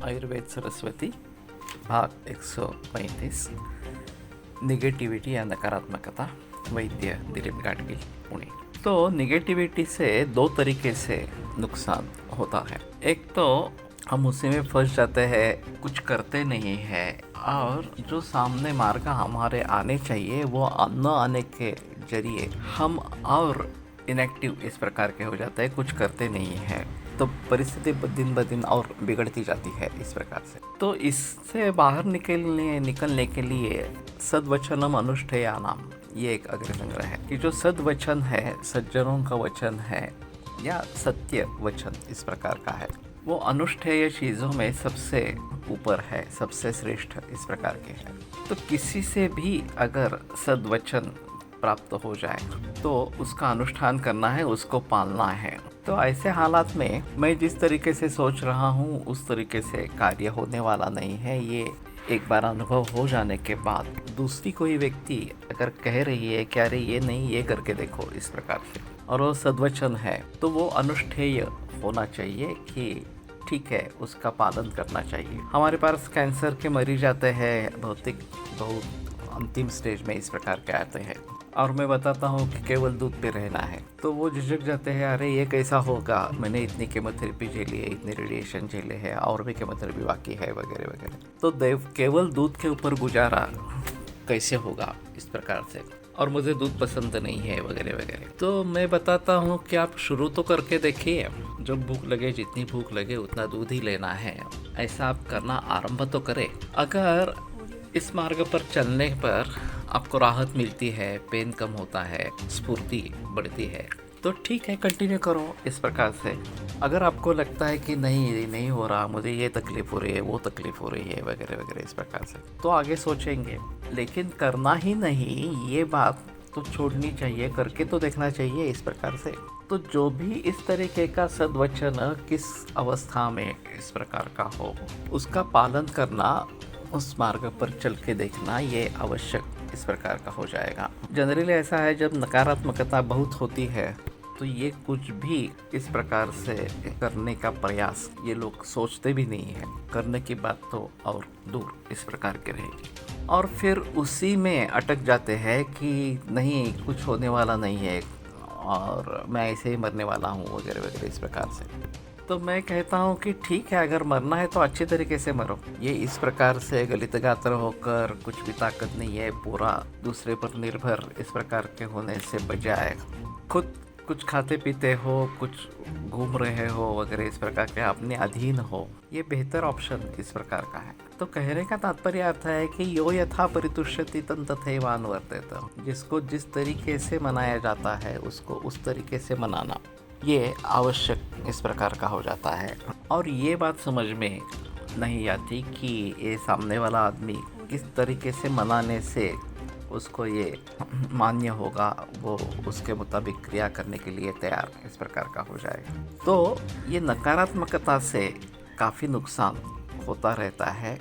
आयुर्वेद सरस्वती भाग 135 निगेटिविटी या नकारात्मकता। वैद्य दिलीप गाडगिल, पुणे। तो निगेटिविटी से दो तरीके से नुकसान होता है। एक तो हम उसी में फंस जाते हैं, कुछ करते नहीं है, और जो सामने मार्ग हमारे आने चाहिए वो न आने के जरिए हम और इनएक्टिव इस प्रकार के हो जाते हैं, कुछ करते नहीं है, तो परिस्थिति दिन ब दिन और बिगड़ती जाती है इस प्रकार से। तो इससे बाहर निकलने के लिए सद्वचनम अनुष्ठेयानाम, ये एक अग्र संग्रह है कि जो सद्वचन है, सज्जनों का वचन है या सत्य वचन इस प्रकार का है, वो अनुष्ठेय चीज़ों में सबसे ऊपर है, सबसे श्रेष्ठ इस प्रकार के है। तो किसी से भी अगर सद्वचन प्राप्त हो जाए तो उसका अनुष्ठान करना है, उसको पालना है। तो ऐसे हालात में मैं जिस तरीके से सोच रहा हूँ उस तरीके से कार्य होने वाला नहीं है। ये एक बार अनुभव हो जाने के बाद दूसरी कोई व्यक्ति अगर कह रही है क्या रे ये नहीं, ये करके देखो इस प्रकार से, और वो सद्वचन है, तो वो अनुष्ठेय होना चाहिए कि ठीक है, उसका पालन करना चाहिए। हमारे पास कैंसर के मरीज आते हैं, बहुत अंतिम स्टेज में इस प्रकार के आते हैं, और मैं बताता हूँ कि केवल दूध पे रहना है, तो वो झिझक जाते हैं, अरे ये कैसा होगा, मैंने इतनी केमोथेरेपी झेली है, इतनी रेडिएशन झेले है, और भी केमोथेरेपी बाकी है वगैरह वगैरह, तो केवल दूध के ऊपर गुजारा कैसे होगा इस प्रकार से, और मुझे दूध पसंद नहीं है वगैरह वगैरह। तो मैं बताता हूँ कि आप शुरू तो करके देखिए, जब भूख लगे, जितनी भूख लगे उतना दूध ही लेना है, ऐसा आप करना आरंभ तो करें। अगर इस मार्ग पर चलने पर आपको राहत मिलती है, पेन कम होता है, स्फूर्ति बढ़ती है, तो ठीक है, कंटिन्यू करो इस प्रकार से। अगर आपको लगता है कि नहीं हो रहा, मुझे ये तकलीफ हो रही है, वो तकलीफ हो रही है वगैरह वगैरह इस प्रकार से, तो आगे सोचेंगे। लेकिन करना ही नहीं, ये बात तो छोड़नी चाहिए, करके तो देखना चाहिए इस प्रकार से। तो जो भी इस तरीके का सद्वचन किस अवस्था में इस प्रकार का हो, उसका पालन करना, उस मार्ग पर चल के देखना, ये आवश्यक इस प्रकार का हो जाएगा। जनरली ऐसा है, जब नकारात्मकता बहुत होती है तो ये कुछ भी इस प्रकार से करने का प्रयास ये लोग सोचते भी नहीं है, करने की बात तो और दूर इस प्रकार की रहेगी, और फिर उसी में अटक जाते हैं कि नहीं, कुछ होने वाला नहीं है और मैं ऐसे ही मरने वाला हूँ वगैरह वगैरह इस प्रकार से। तो मैं कहता हूँ कि ठीक है, अगर मरना है तो अच्छे तरीके से मरो। ये इस प्रकार से गलित गात्र होकर कुछ भी ताकत नहीं है, पूरा दूसरे पर निर्भर इस प्रकार के होने से बजाय खुद कुछ खाते पीते हो, कुछ घूम रहे हो वगैरह इस प्रकार के अपने अधीन हो, ये बेहतर ऑप्शन इस प्रकार का है। तो कहने का तात्पर्य अर्थ है कि यो यथा परितुष्यति तं तथैवानुवर्तेत, जिसको जिस तरीके से मनाया जाता है उसको उस तरीके से मनाना, ये आवश्यक इस प्रकार का हो जाता है। और ये बात समझ में नहीं आती कि ये सामने वाला आदमी किस तरीके से मनाने से उसको ये मान्य होगा, वो उसके मुताबिक क्रिया करने के लिए तैयार इस प्रकार का हो जाएगा। तो ये नकारात्मकता से काफ़ी नुकसान होता रहता है,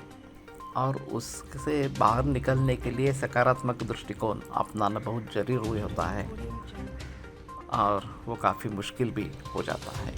और उससे बाहर निकलने के लिए सकारात्मक दृष्टिकोण अपनाना बहुत ज़रूरी होता है, और वो काफ़ी मुश्किल भी हो जाता है।